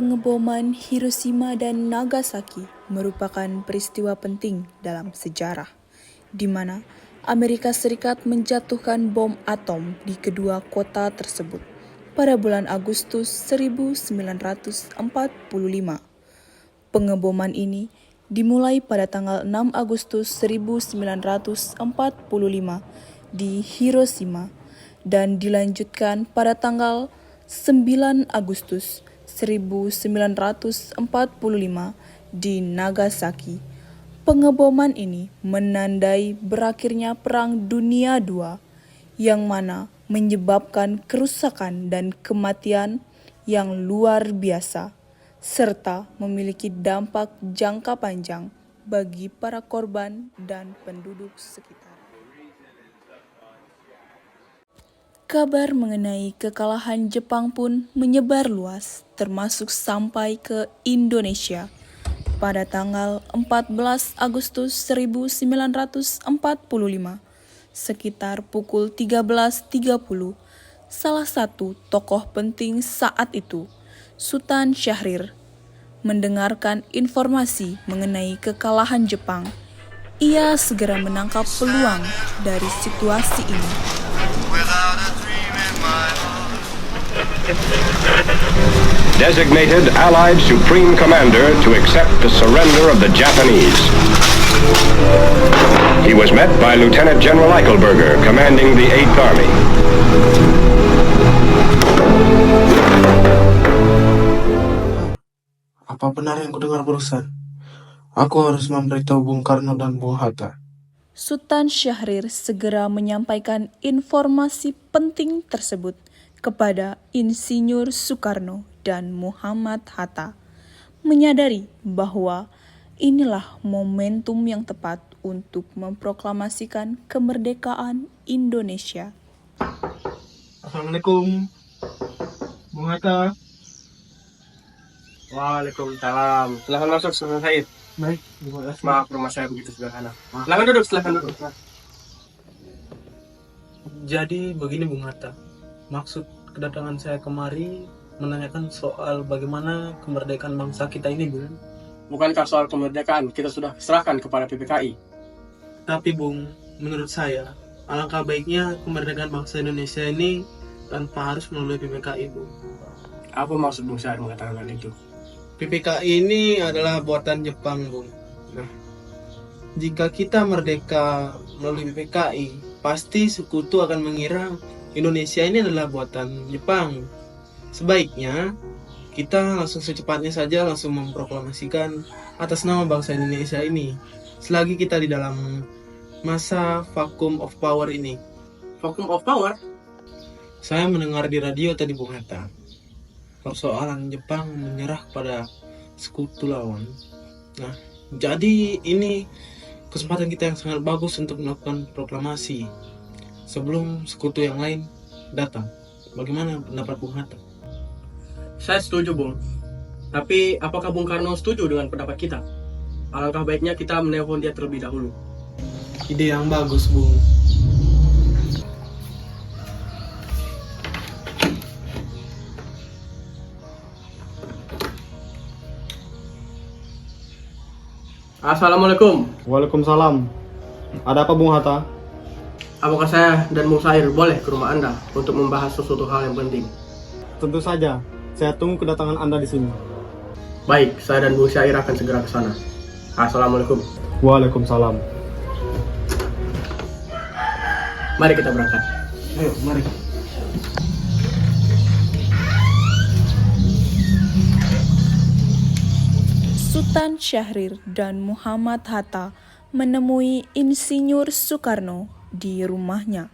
Pengeboman Hiroshima dan Nagasaki merupakan peristiwa penting dalam sejarah, di mana Amerika Serikat menjatuhkan bom atom di kedua kota tersebut pada bulan Agustus 1945. Pengeboman ini dimulai pada tanggal 6 Agustus 1945 di Hiroshima dan dilanjutkan pada tanggal 9 Agustus 1945 di Nagasaki. Pengeboman ini menandai berakhirnya Perang Dunia II, yang mana menyebabkan kerusakan dan kematian yang luar biasa, serta memiliki dampak jangka panjang bagi para korban dan penduduk sekitar. Kabar mengenai kekalahan Jepang pun menyebar luas, termasuk sampai ke Indonesia. Pada tanggal 14 Agustus 1945, sekitar pukul 13.30, salah satu tokoh penting saat itu, Sultan Syahrir, mendengarkan informasi mengenai kekalahan Jepang. Ia segera menangkap peluang dari situasi ini. Designated Allied Supreme Commander to accept the surrender of the Japanese. He was met by Lieutenant General Eichelberger, commanding the 8th Army. Apa benar yang kudengar barusan? Aku harus memberitahu Bung Karno dan Bung Hatta. Sultan Syahrir segera menyampaikan informasi penting tersebut kepada Insinyur Soekarno dan Muhammad Hatta, menyadari bahwa inilah momentum yang tepat untuk memproklamasikan kemerdekaan Indonesia. Assalamualaikum, Bung Hatta. Waalaikumsalam. Silahkan masuk, Sultan Said. Baik, terima kasih. Maaf, rumah saya begitu sederhana. Silahkan duduk, silahkan duduk. Jadi begini Bung Hatta, maksud kedatangan saya kemari menanyakan soal bagaimana kemerdekaan bangsa kita ini, Bung. Bukankah soal kemerdekaan kita sudah serahkan kepada PPKI? Tapi Bung, menurut saya alangkah baiknya kemerdekaan bangsa Indonesia ini tanpa harus melalui PPKI, Bung. Apa maksud Bung Syahir mengatakan hal itu? PPKI ini adalah buatan Jepang, Bung. Nah, jika kita merdeka melalui PPKI, pasti sekutu akan mengira Indonesia ini adalah buatan Jepang. Sebaiknya kita langsung secepatnya saja langsung memproklamasikan atas nama bangsa Indonesia ini, selagi kita di dalam masa vacuum of power ini. Vacuum of power? Saya mendengar di radio tadi Bung Hatta, persoalan Jepang menyerah pada sekutu lawan. Nah, jadi ini kesempatan kita yang sangat bagus untuk melakukan proklamasi sebelum sekutu yang lain datang. Bagaimana pendapat Bung Hatta? Saya setuju, Bung. Tapi apakah Bung Karno setuju dengan pendapat kita? Alangkah baiknya kita menelpon dia terlebih dahulu. Ide yang bagus, Bung. Assalamualaikum. Waalaikumsalam. Ada apa Bung Hatta? Apakah saya dan Bung Syahir boleh ke rumah Anda untuk membahas sesuatu hal yang penting? Tentu saja. Saya tunggu kedatangan Anda di sini. Baik, saya dan Bung Syahir akan segera ke sana. Assalamualaikum. Waalaikumsalam. Mari kita berangkat. Ayo, mari. Sultan Syahrir dan Muhammad Hatta menemui Insinyur Soekarno di rumahnya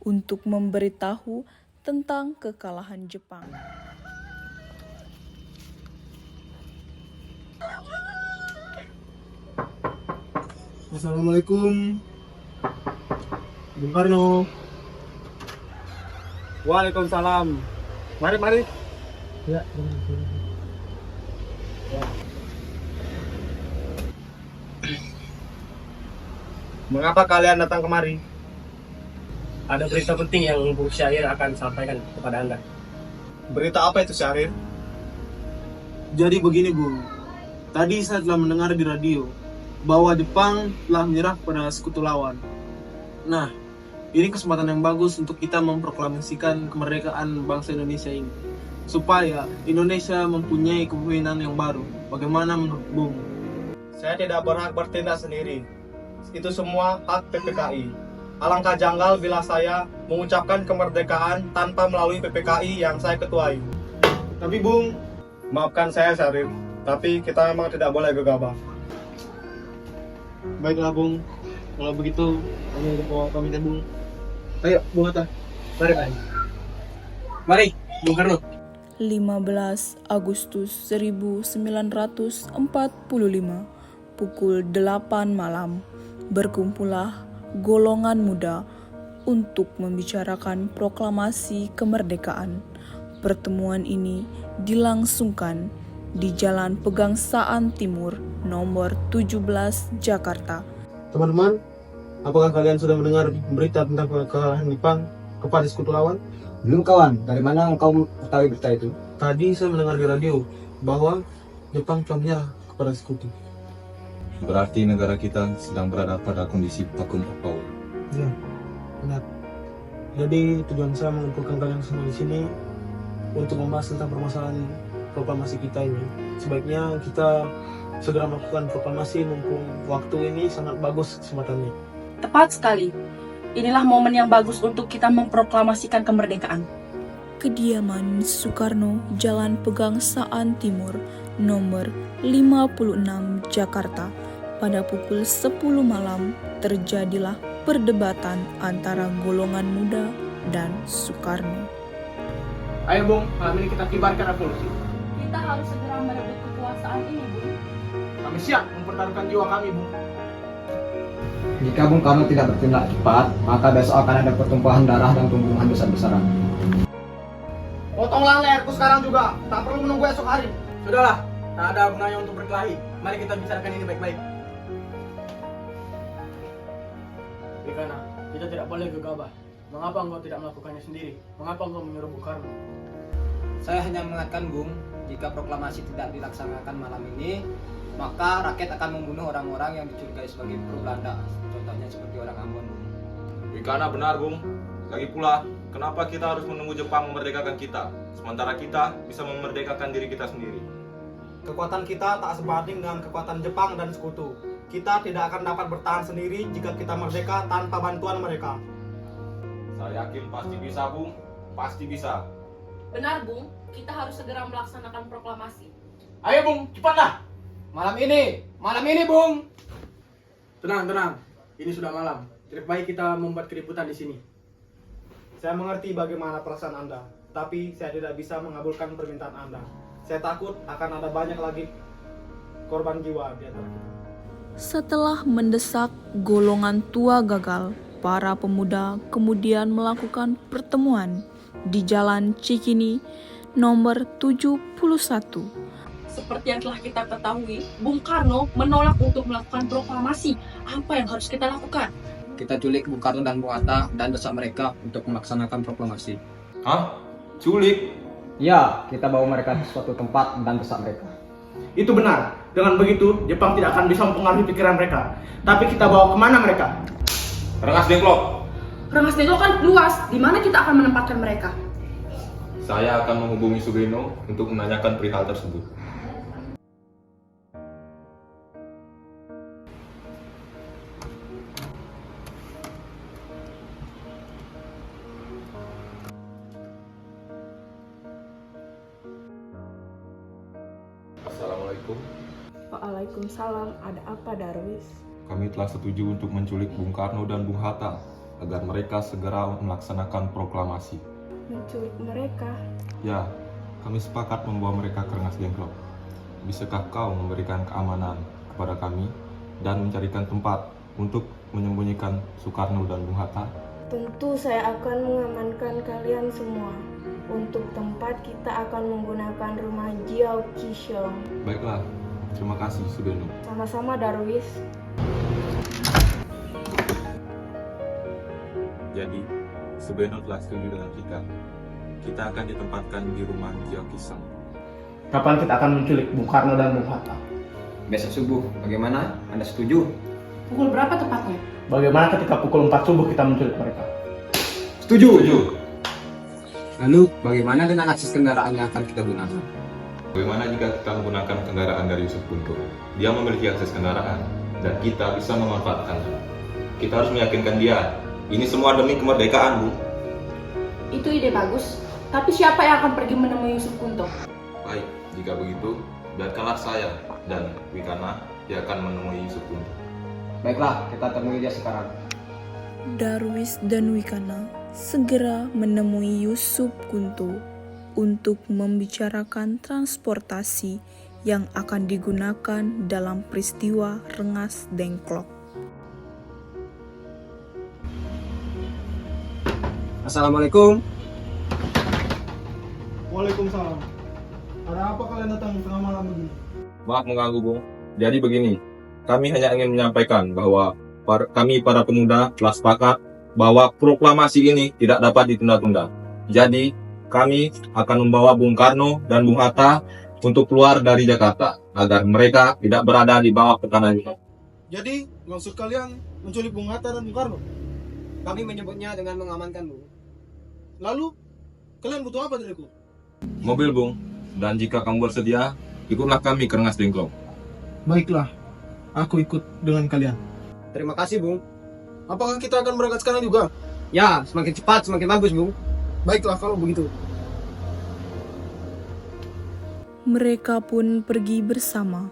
untuk memberitahu tentang kekalahan Jepang. Assalamualaikum, Bung Karno. Waalaikumsalam. Mari. Ya, Mengapa kalian datang kemari? Ada berita penting yang Bung Syahir akan sampaikan kepada Anda. Berita apa itu, Syahrir? Jadi begini Bung, tadi saya telah mendengar di radio bahwa Jepang telah menyerah pada sekutu lawan. Nah, ini kesempatan yang bagus untuk kita memproklamasikan kemerdekaan bangsa Indonesia ini, supaya Indonesia mempunyai kepemimpinan yang baru. Bagaimana menurut Bung? Saya tidak berhak bertindak sendiri. Itu semua hak PPKI. Alangkah janggal bila saya mengucapkan kemerdekaan tanpa melalui PPKI yang saya ketuai. Tapi Bung, maafkan saya Syarif, tapi kita memang tidak boleh gegabah. Baiklah Bung, kalau begitu kami pamit ya Bung. Ayo Bung Hatta, mari Pak. Mari, Bung Karno. 15 Agustus 1945 pukul 8 malam berkumpullah golongan muda untuk membicarakan proklamasi kemerdekaan. Pertemuan ini dilangsungkan di Jalan Pegangsaan Timur nomor 17 Jakarta. Teman-teman, apakah kalian sudah mendengar berita tentang kekalahan Jepang kepada sekutu lawan? Belum kawan, dari mana engkau mengetahui berita itu? Tadi saya mendengar di radio bahwa Jepang telah menyerah kepada sekutu. Berarti negara kita sedang berada pada kondisi vakum terpau. Ya, benar. Jadi tujuan saya mengumpulkan kalian semua di sini untuk membahas tentang permasalahan proklamasi kita ini. Sebaiknya kita segera melakukan proklamasi mumpung waktu ini sangat bagus kesempatannya. Tepat sekali. Inilah momen yang bagus untuk kita memproklamasikan kemerdekaan. Kediaman Soekarno, Jalan Pegangsaan Timur, nomor 56 Jakarta. Pada pukul 10 malam terjadilah perdebatan antara golongan muda dan Soekarno. Ayo Bung, malam ini kita kibarkan revolusi. Kita harus segera merebut kekuasaan ini, Bung. Kami siap mempertaruhkan jiwa kami, Bung. Jika Bung Karno tidak bertindak cepat, maka besok akan ada pertumpahan darah dan pembunuhan besar-besaran. Potonglah leherku sekarang juga, tak perlu menunggu esok hari. Sudahlah, tak ada gunanya untuk berkelahi. Mari kita bicarakan ini baik-baik. Bikana, kita tidak boleh gegabah. Mengapa engkau tidak melakukannya sendiri? Mengapa engkau menyuruh Bung Karno? Saya hanya mengatakan, Bung, jika proklamasi tidak dilaksanakan malam ini, maka rakyat akan membunuh orang-orang yang dicurigai sebagai pro Belanda. Contohnya seperti orang Ambon, Bung. Wikana benar, Bung. Lagi pula, kenapa kita harus menunggu Jepang memerdekakan kita, sementara kita bisa memerdekakan diri kita sendiri? Kekuatan kita tak sebanding dengan kekuatan Jepang dan sekutu. Kita tidak akan dapat bertahan sendiri jika kita merdeka tanpa bantuan mereka. Saya yakin pasti bisa, Bung. Pasti bisa. Benar, Bung. Kita harus segera melaksanakan proklamasi. Ayo Bung, cepatlah. Malam ini, Bung. Tenang. Ini sudah malam. Lebih baik kita membuat keributan di sini. Saya mengerti bagaimana perasaan Anda, tapi saya tidak bisa mengabulkan permintaan Anda. Saya takut akan ada banyak lagi korban jiwa di antara kita. Setelah mendesak golongan tua gagal, para pemuda kemudian melakukan pertemuan di Jalan Cikini nomor 71. Seperti yang telah kita ketahui, Bung Karno menolak untuk melakukan proklamasi. Apa yang harus kita lakukan? Kita culik Bung Karno dan Bung Hatta dan desak mereka untuk melaksanakan proklamasi. Hah? Culik? Ya, kita bawa mereka ke suatu tempat dan desak mereka. Itu benar. Dengan begitu, Jepang tidak akan bisa mempengaruhi pikiran mereka. Tapi kita bawa kemana mereka? Rengas Dengklok. Rengas Dengklok kan luas. Di mana kita akan menempatkan mereka? Saya akan menghubungi Sugeno untuk menanyakan perihal tersebut. Assalamualaikum. Waalaikumsalam, ada apa Darwis? Kami telah setuju untuk menculik Bung Karno dan Bung Hatta agar mereka segera melaksanakan proklamasi. Menculik mereka? Ya, kami sepakat membawa mereka ke Rengas Dengklok. Bisakah kau memberikan keamanan kepada kami dan mencarikan tempat untuk menyembunyikan Soekarno dan Bung Hatta? Tentu saya akan mengamankan kalian semua. Untuk tempat kita akan menggunakan rumah Jiao Qishong. Baiklah, terima kasih Sugeno. Sama-sama Darwis. Jadi, Sugeno telah setuju dengan kita. Kita akan ditempatkan di rumah Jiao Qishong. Kapan kita akan menculik Bung Karno dan Bung Hatta? Besok subuh, bagaimana? Anda setuju? Pukul berapa tepatnya? Bagaimana ketika pukul 4 subuh kita menculik mereka? Setuju. Lalu, bagaimana dengan akses kendaraan yang akan kita gunakan? Bagaimana jika kita menggunakan kendaraan dari Yusuf Guntur? Dia memiliki akses kendaraan dan kita bisa memanfaatkannya. Kita harus meyakinkan dia. Ini semua demi kemerdekaan, Bu. Itu ide bagus. Tapi siapa yang akan pergi menemui Yusuf Guntur? Baik, jika begitu, biarkanlah saya dan Wikana yang akan menemui Yusuf Guntur. Baiklah, kita temui dia sekarang. Darwis dan Wikana segera menemui Yusuf Guntur untuk membicarakan transportasi yang akan digunakan dalam peristiwa Rengas Dengklok. Assalamualaikum. Waalaikumsalam. Ada apa kalian datang tengah malam begini? Maaf mengganggu, Bung. Jadi begini, kami hanya ingin menyampaikan bahwa kami para pemuda telah sepakat bahwa proklamasi ini tidak dapat ditunda-tunda. Jadi, kami akan membawa Bung Karno dan Bung Hatta untuk keluar dari Jakarta agar mereka tidak berada di bawah tekanan itu. Jadi, maksud kalian menculik Bung Hatta dan Bung Karno? Kami menyebutnya dengan mengamankan, Bu. Lalu, kalian butuh apa dariku? Mobil, Bung. Dan jika kamu bersedia, ikutlah kami ke Rengas Dengklok. Baiklah, aku ikut dengan kalian. Terima kasih, Bung. Apakah kita akan berangkat sekarang juga? Ya, semakin cepat semakin bagus, Bung. Baiklah kalau begitu. Mereka pun pergi bersama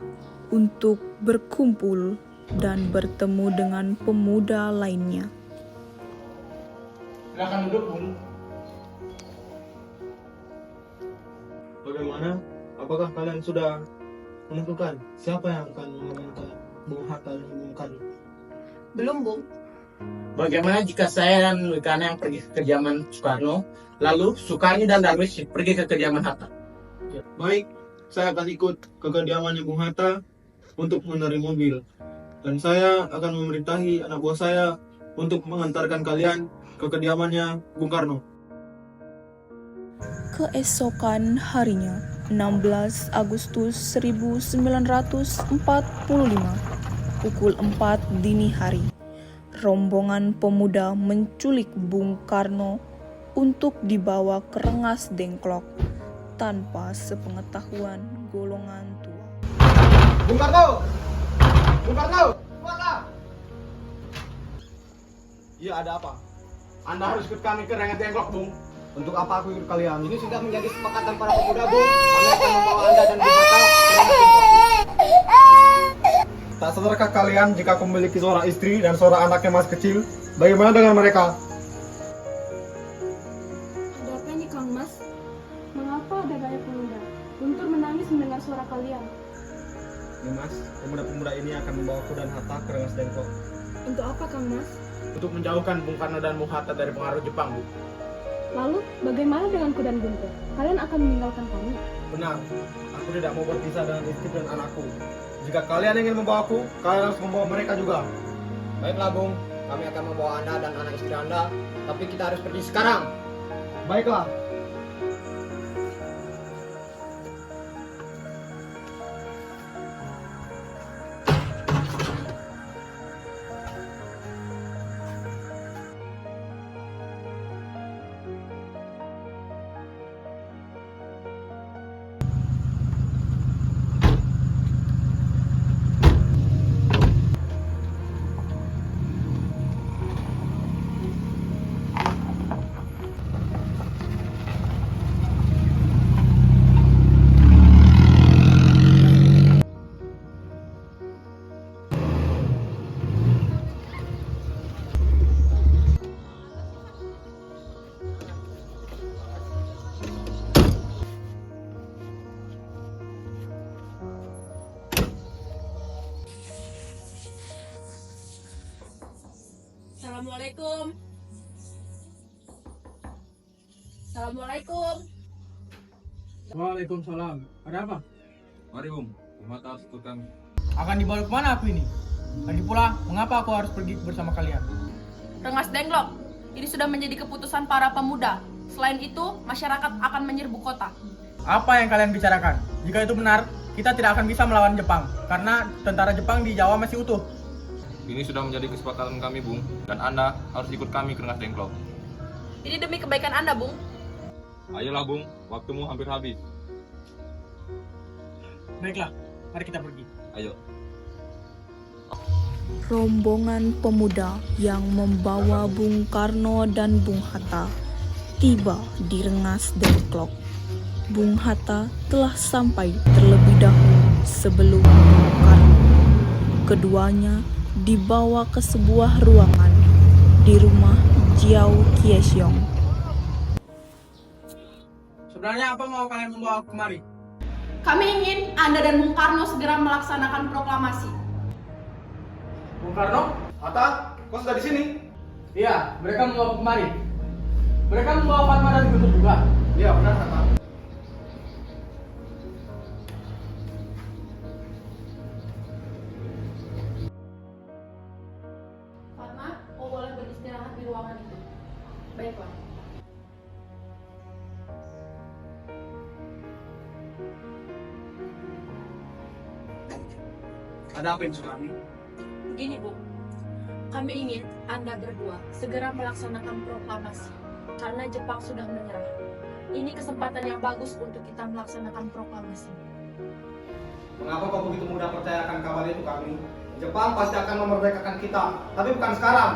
untuk berkumpul dan bertemu dengan pemuda lainnya. Silakan duduk, Bung. Bagaimana? Apakah kalian sudah menentukan siapa yang akan mengamankan Bung Hatta dan Bung Karno? Belum, Bung. Bagaimana jika saya dan Wikana yang pergi ke kediaman Soekarno, lalu Sukarni dan Darwis pergi ke kediaman Hatta? Ya, baik, saya akan ikut ke kediamannya Bung Hatta untuk menarik mobil. Dan saya akan memerintahi anak buah saya untuk mengantarkan kalian ke kediamannya Bung Karno. Keesokan harinya, 16 Agustus 1945, pukul 4 dini hari, rombongan pemuda menculik Bung Karno untuk dibawa ke Rengas Dengklok tanpa sepengetahuan golongan tua. Bung Karno! Bung Karno! Keluarlah! Iya, ada apa? Anda harus ikut kami ke Rengas Dengklok, Bung. Untuk apa aku ikut kalian? Ini sudah menjadi kesepakatan para pemuda, Bung. Kami akan membawa Anda dan Bung Hatta ke Rengas Dengklok. Tak sadarkah kalian jika aku memiliki seorang istri dan seorang anak yang masih kecil? Bagaimana dengan mereka? Ada apa ini, Kang Mas? Mengapa ada banyak pemuda? Guntur menangis mendengar suara kalian. Mas, pemuda-pemuda ini akan membawaku dan Hatta ke Rengas Dengklok. Untuk apa, Kang Mas? Untuk menjauhkan Bung Karno dan Bung Hatta dari pengaruh Jepang, Bu. Lalu, bagaimana denganku dan Guntur? Kalian akan meninggalkan kami? Benar, aku tidak mau berpisah dengan istri dan anakku. Jika kalian ingin membawaku, kalian harus membawa mereka juga. Baiklah, Bung. Kami akan membawa Anda dan anak istri Anda, tapi kita harus pergi sekarang. Baiklah. Assalamualaikum. Assalamualaikum. Waalaikumsalam. Ada apa? Mari, Bung. Bung Hatta harus ikut kami. Akan dibawa kemana aku ini? Lagi pula, mengapa aku harus pergi bersama kalian? Rengas Dengklok. Ini sudah menjadi keputusan para pemuda. Selain itu, masyarakat akan menyerbu kota. Apa yang kalian bicarakan? Jika itu benar, kita tidak akan bisa melawan Jepang karena tentara Jepang di Jawa masih utuh. Ini sudah menjadi kesepakatan kami, Bung, dan Anda harus ikut kami ke Rengas Dengklok. Ini demi kebaikan Anda, Bung. Ayolah, Bung, waktumu hampir habis. Baiklah, mari kita pergi. Ayo. Rombongan pemuda yang membawa Bung Karno dan Bung Hatta tiba di Rengas Dengklok. Bung Hatta telah sampai terlebih dahulu sebelum Bung Karno. Keduanya dibawa ke sebuah ruangan di rumah Jiao Kiesyong. Sebenarnya apa mau kalian membawa aku kemari? Kami ingin Anda dan Bung Karno segera melaksanakan proklamasi. Bung Karno? Hatta, kau sudah di sini? Iya, mereka membawa aku kemari. Mereka membawa Fatma dan Guntur juga. Iya, benar Hatta. Fatma, kau boleh beristirahat di ruangan itu. Baiklah. Ada apa ini Sukarni? Begini, Bu. Kami ingin Anda berdua segera melaksanakan proklamasi karena Jepang sudah menyerah. Ini kesempatan yang bagus untuk kita melaksanakan proklamasi. Mengapa kau begitu mudah percayakan kabar itu kami? Jepang pasti akan memerdekakan kita, tapi bukan sekarang.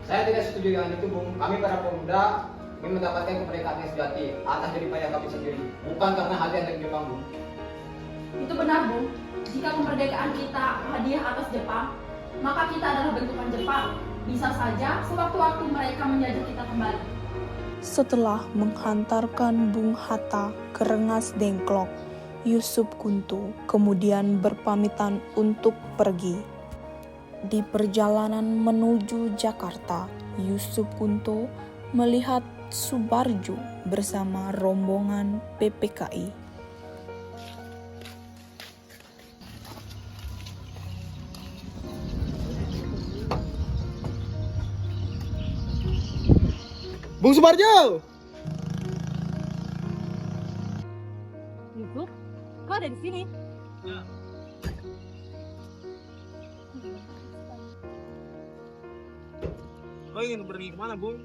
Saya tidak setuju dengan itu, Bung. Kami para pemuda ingin mendapatkan kemerdekaan yang sejati atas jeripaya kami sendiri, bukan karena hadiah dari Jepang, Bung. Itu benar, Bu. Jika kemerdekaan kita hadiah atas Jepang, maka kita adalah bentukan Jepang. Bisa saja sewaktu-waktu mereka menjajah kita kembali. Setelah menghantarkan Bung Hatta ke Rengas Dengklok, Yusuf Kunto kemudian berpamitan untuk pergi. Di perjalanan menuju Jakarta, Yusuf Kunto melihat Subarjo bersama rombongan PPKI. Bung Subarjo! Yusuf, kau ada di sini? Kau ingin pergi kemana, Bung?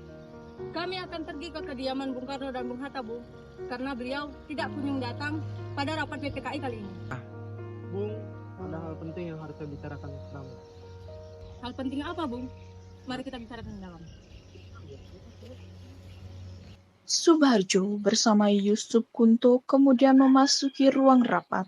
Kami akan pergi ke kediaman Bung Karno dan Bung Hatta, Bu. Karena beliau tidak kunjung datang pada rapat PPKI kali ini. Bung, ada hal penting yang harus saya bicarakan bersama. Hal penting apa, Bung? Mari kita bicarakan di dalam. Subarjo bersama Yusuf Kunto kemudian memasuki ruang rapat.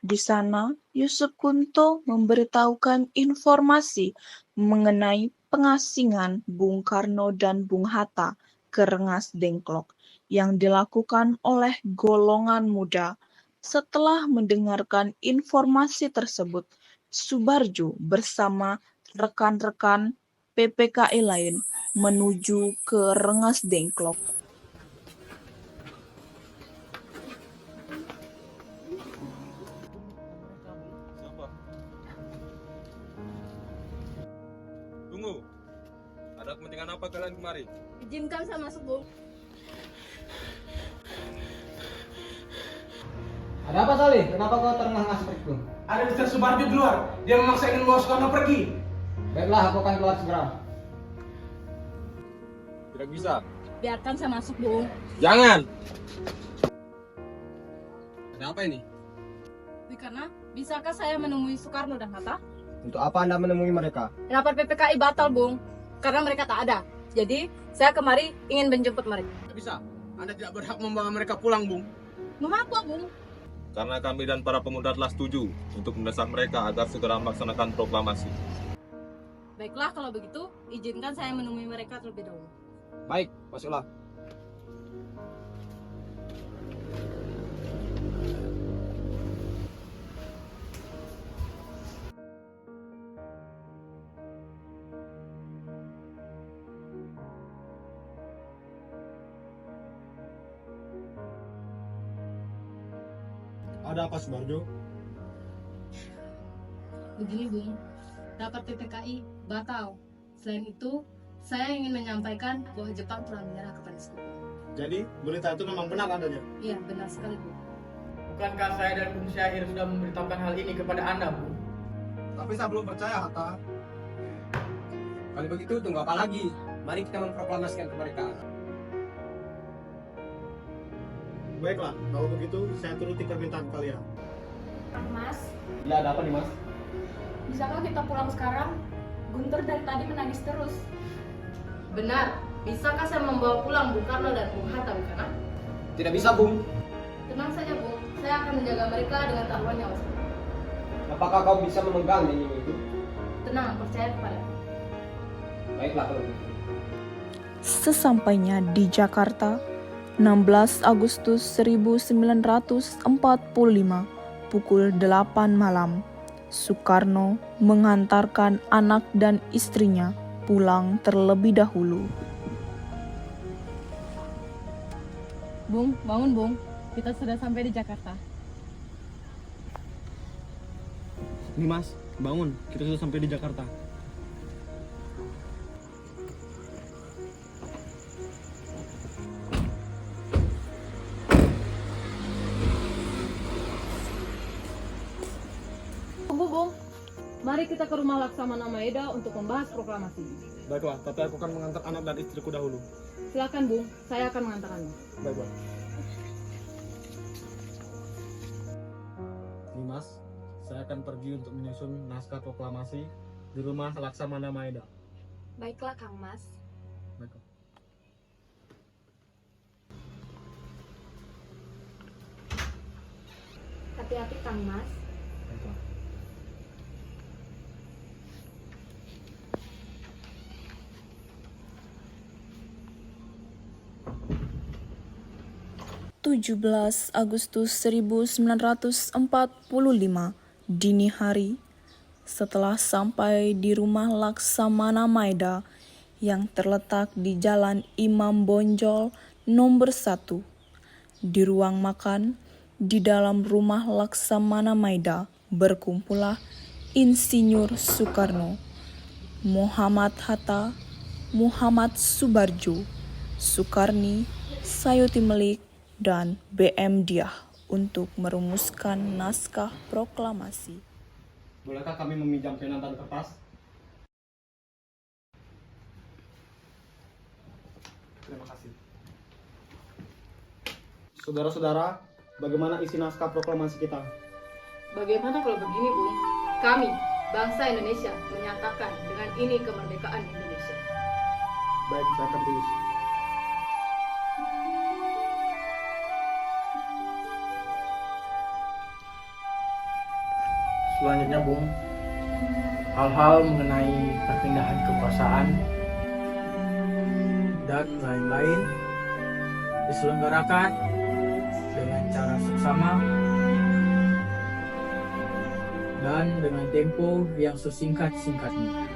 Di sana, Yusuf Kunto memberitahukan informasi mengenai pengasingan Bung Karno dan Bung Hatta ke Rengas Dengklok yang dilakukan oleh golongan muda. Setelah mendengarkan informasi tersebut, Subarjo bersama rekan-rekan PPKI lain menuju ke Rengas Dengklok. Tunggu. Ada kepentingan apa kalian kemari? Izinkan saya masuk, Bung. Ada apa, Salih? Kenapa kau terengah-engah seperti itu? Ada Mr. Subarjo di luar. Dia memaksa ingin membawa Soekarno pergi. Baiklah, aku akan keluar segera. Tidak bisa. Biarkan saya masuk, Bung. Jangan! Ada apa ini? Karena bisakah saya menemui Soekarno dan Hatta? Untuk apa Anda menemui mereka? Rapat PPKI batal, Bung. Karena mereka tak ada. Jadi, saya kemari ingin menjemput mereka. Tidak bisa. Anda tidak berhak membawa mereka pulang, Bung. Mengapa, Bung? Karena kami dan para pemuda telah setuju untuk mendesak mereka agar segera melaksanakan proklamasi. Baiklah, kalau begitu, izinkan saya menemui mereka terlebih dahulu. Baik, masuklah. Ada apa, Subarjo? Begini, Bung. Rapat PPKI batal. Selain itu, saya ingin menyampaikan bahwa Jepang telah menyerah kepada Sekutu. Jadi, berita itu memang benar adanya? Iya, benar sekali, Bu. Bukankah saya dan Bung Syahir sudah memberitahukan hal ini kepada Anda, Bung? Tapi saya belum percaya, Hatta. Kalau begitu tunggu apa lagi? Mari kita memproklamasikan kemerdekaan. Baiklah, kalau begitu saya turuti permintaan kalian. Mas, Ya, ada apa nih, Mas? bisakah kita pulang sekarang? Guntur dari tadi menangis terus. Benar, bisakah saya membawa pulang Bung Karno dan Bung Hatta, bukan? Tidak bisa, Bung. Tenang saja, Bung. Saya akan menjaga mereka dengan taruhan nyawa saya. Apakah kau bisa memegang nyanyi itu? Tenang, percaya kepada. Baiklah kalau begitu. Sesampainya di Jakarta, 16 Agustus 1945, pukul 8 malam, Soekarno mengantarkan anak dan istrinya pulang terlebih dahulu. Bung, bangun Bung. Kita sudah sampai di Jakarta. Nih Mas, bangun. Kita sudah sampai di Jakarta. Tunggu Bung. Mari kita ke rumah Laksamana Maeda untuk membahas proklamasi. Baiklah, tapi aku akan mengantar anak dan istriku dahulu. Silakan Bung, saya akan mengantarkanmu. Baik. Nih Mas, saya akan pergi untuk menyusun naskah proklamasi di rumah Laksamana Maeda. Baiklah Kang Mas. Baiklah. Hati-hati Kang Mas. Baiklah. (17 Agustus 1945) dini hari, setelah sampai di rumah Laksamana Maeda yang terletak di Jalan Imam Bonjol nomor 1. Di ruang makan di dalam rumah Laksamana Maeda berkumpullah Insinyur Soekarno, Muhammad Hatta, Muhammad Subarjo, Sukarni, Sayuti Melik, dan BM Diah untuk merumuskan naskah proklamasi. Bolehkah kami meminjam pena dan kertas? Terima kasih. Saudara-saudara, bagaimana isi naskah proklamasi kita? Bagaimana kalau begini Bung? Kami, bangsa Indonesia, menyatakan dengan ini kemerdekaan Indonesia. Baik, saya akan tulis. Selanjutnya, Bung, hal-hal mengenai perpindahan kekuasaan dan lain-lain diselenggarakan dengan cara seksama dan dengan tempo yang sesingkat-singkatnya.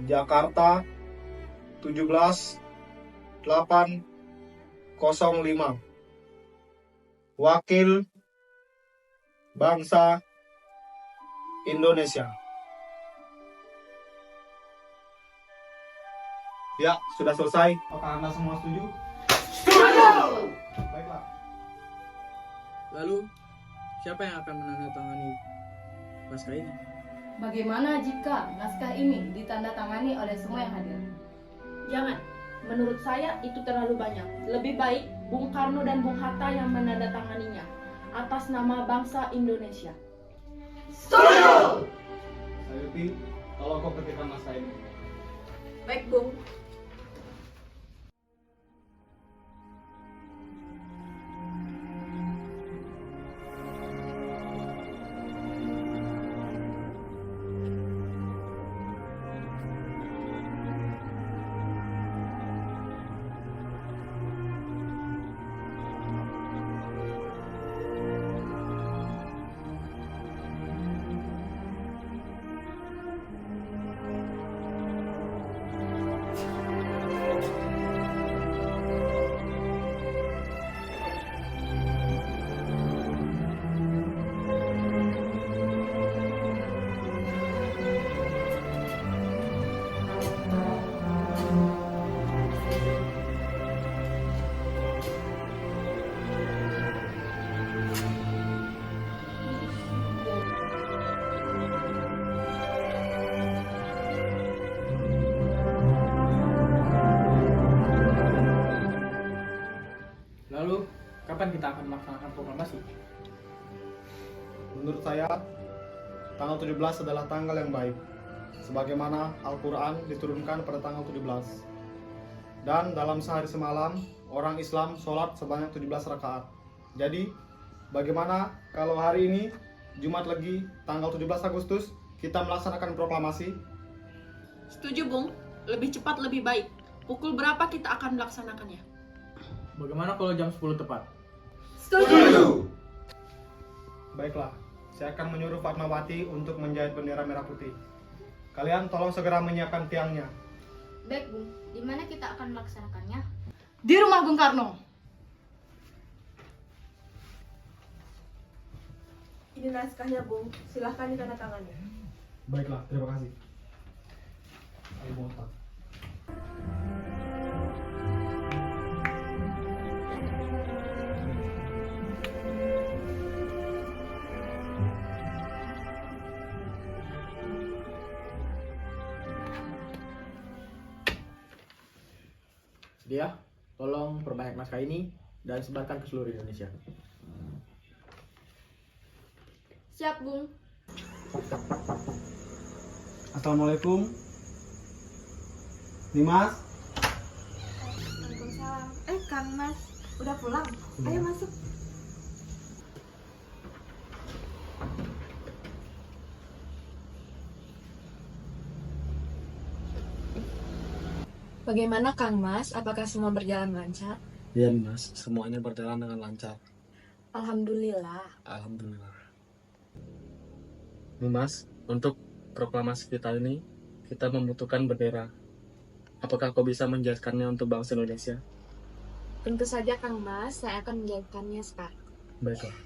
Jakarta 17/8/05. Wakil Bangsa Indonesia. Ya, sudah selesai. Apakah Anda semua setuju? Setuju! Baiklah. Lalu, siapa yang akan menandatangani naskah ini? Bagaimana jika naskah ini ditandatangani oleh semua yang hadir? Jangan. Menurut saya itu terlalu banyak. Lebih baik Bung Karno dan Bung Hatta yang menandatanganinya atas nama bangsa Indonesia. Setuju! Sayuti, tolong kau ketikkan naskah ini. Baik, Bung. kapan kita akan melaksanakan proklamasi? Menurut saya, tanggal 17 adalah tanggal yang baik, sebagaimana Al-Quran diturunkan pada tanggal 17. Dan dalam sehari semalam, orang Islam sholat sebanyak 17 rakaat. Jadi, bagaimana kalau hari ini, Jumat Legi, tanggal 17 Agustus, kita melaksanakan proklamasi? Setuju, Bung. Lebih cepat lebih baik. Pukul berapa kita akan melaksanakannya? Bagaimana kalau jam 10 tepat? Setuju. Baiklah, saya akan menyuruh Fatmawati untuk menjahit bendera merah putih. Kalian tolong segera menyiapkan tiangnya. Baik, Bung. Di mana kita akan melaksanakannya? Di rumah Bung Karno. Ini naskahnya, Bung. Silahkan ditandatangani. Baiklah, terima kasih. Ayo, Bota. Dia, tolong perbanyak naskah ini dan sebarkan ke seluruh Indonesia. Siap, Bung. Assalamualaikum. Nimas. Waalaikumsalam. Kang Mas, udah pulang? Ayo masuk. Bagaimana Kang Mas? Apakah semua berjalan lancar? Ya Mas, semuanya berjalan dengan lancar. Alhamdulillah. Alhamdulillah. Nih Mas, untuk proklamasi kita ini, kita membutuhkan bendera. Apakah kau bisa menjadikannya untuk bangsa Indonesia? Tentu saja Kang Mas, saya akan menjadikannya sekarang. Baiklah.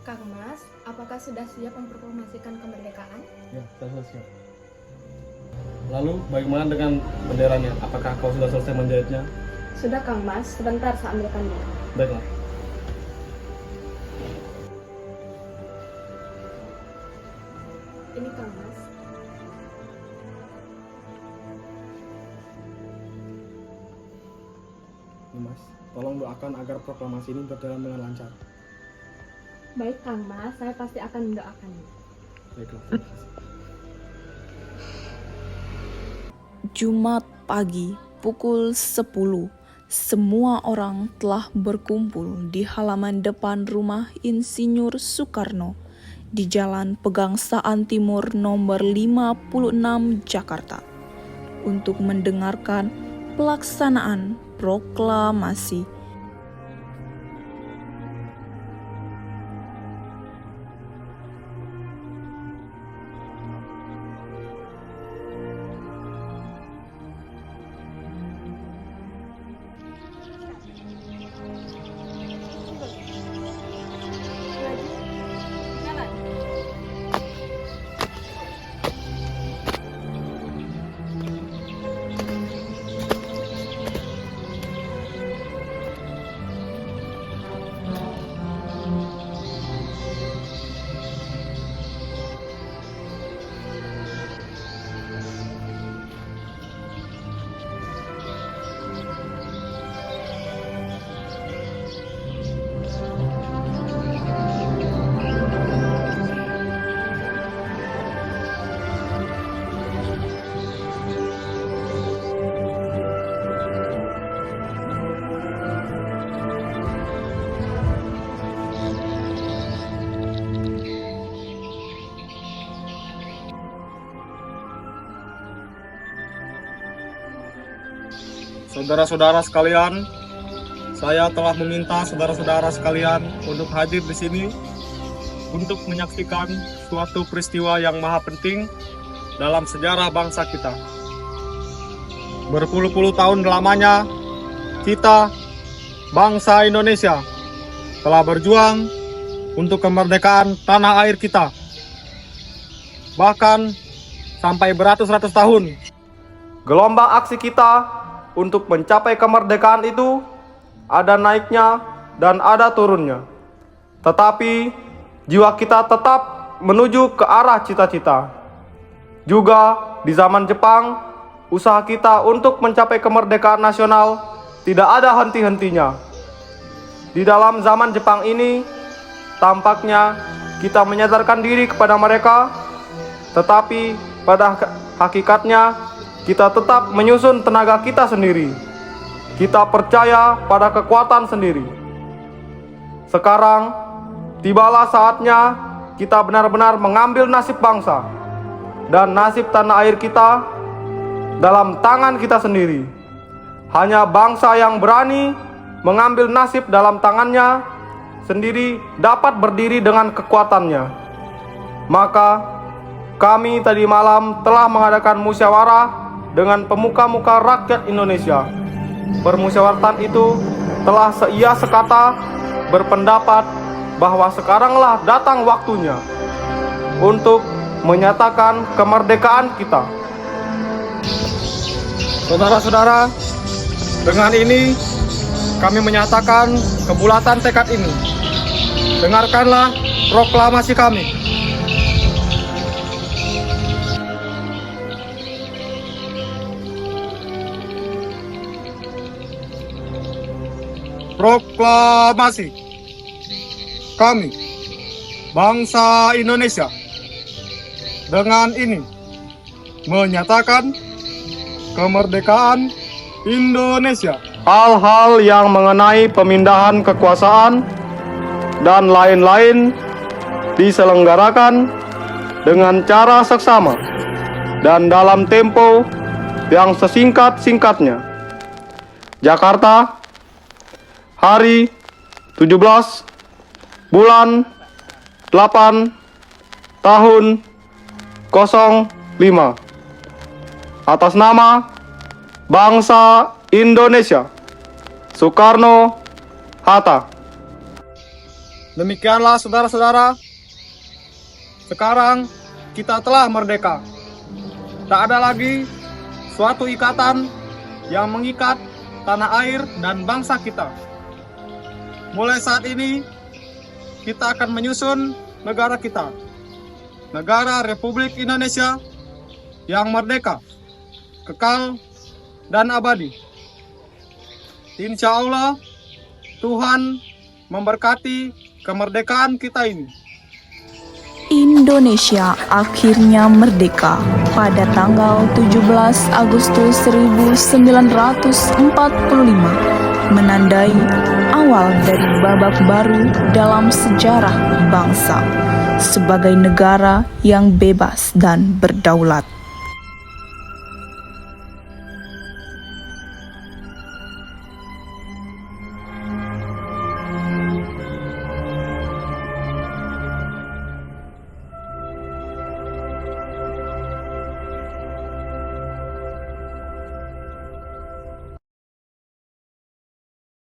Kang Mas, apakah sudah siap memproklamasikan kemerdekaan? Ya, saya sudah siap. Lalu, bagaimana dengan benderanya? Apakah kau sudah selesai menjahitnya? Sudah, Kang Mas. Sebentar saya ambilkannya. Baiklah. Ini Kang Mas. Nimas, tolong doakan agar proklamasi ini berjalan dengan lancar. Baik, Kang Mas. Saya pasti akan mendoakannya. Baiklah, terima kasih. Jumat pagi pukul 10, semua orang telah berkumpul di halaman depan rumah Insinyur Soekarno di Jalan Pegangsaan Timur nomor 56 Jakarta untuk mendengarkan pelaksanaan proklamasi. Saudara-saudara sekalian, saya telah meminta saudara-saudara sekalian untuk hadir di sini untuk menyaksikan suatu peristiwa yang maha penting dalam sejarah bangsa kita. Berpuluh-puluh tahun lamanya, kita, bangsa Indonesia, telah berjuang untuk kemerdekaan tanah air kita. Bahkan sampai beratus-ratus tahun. Gelombang aksi kita untuk mencapai kemerdekaan itu ada naiknya dan ada turunnya. Tetapi jiwa kita tetap menuju ke arah cita-cita. Juga di zaman Jepang, usaha kita untuk mencapai kemerdekaan nasional tidak ada henti-hentinya. Di dalam zaman Jepang ini, tampaknya kita menyadarkan diri kepada mereka, tetapi pada hakikatnya kita tetap menyusun tenaga kita sendiri. Kita percaya pada kekuatan sendiri. Sekarang tibalah saatnya kita benar-benar mengambil nasib bangsa dan nasib tanah air kita dalam tangan kita sendiri. Hanya bangsa yang berani mengambil nasib dalam tangannya sendiri dapat berdiri dengan kekuatannya. Maka kami tadi malam telah mengadakan musyawarah dengan pemuka-muka rakyat Indonesia. Permusyawaratan itu telah seia sekata berpendapat bahwa sekaranglah datang waktunya untuk menyatakan kemerdekaan kita. Saudara-saudara, dengan ini kami menyatakan kebulatan tekad ini. Dengarkanlah proklamasi kami. Proklamasi kami, bangsa Indonesia, dengan ini menyatakan kemerdekaan Indonesia. Hal-hal yang mengenai pemindahan kekuasaan dan lain-lain diselenggarakan dengan cara seksama dan dalam tempo yang sesingkat-singkatnya. Jakarta, hari 17 bulan 8 tahun 05 atas nama bangsa Indonesia, Soekarno-Hatta. Demikianlah saudara-saudara, sekarang kita telah merdeka. Tak ada lagi suatu ikatan yang mengikat tanah air dan bangsa kita. Mulai saat ini, kita akan menyusun negara kita, negara Republik Indonesia yang merdeka, kekal, dan abadi. Insya Allah, Tuhan memberkati kemerdekaan kita ini. Indonesia akhirnya merdeka pada tanggal 17 Agustus 1945, menandai awal dari babak baru dalam sejarah bangsa sebagai negara yang bebas dan berdaulat.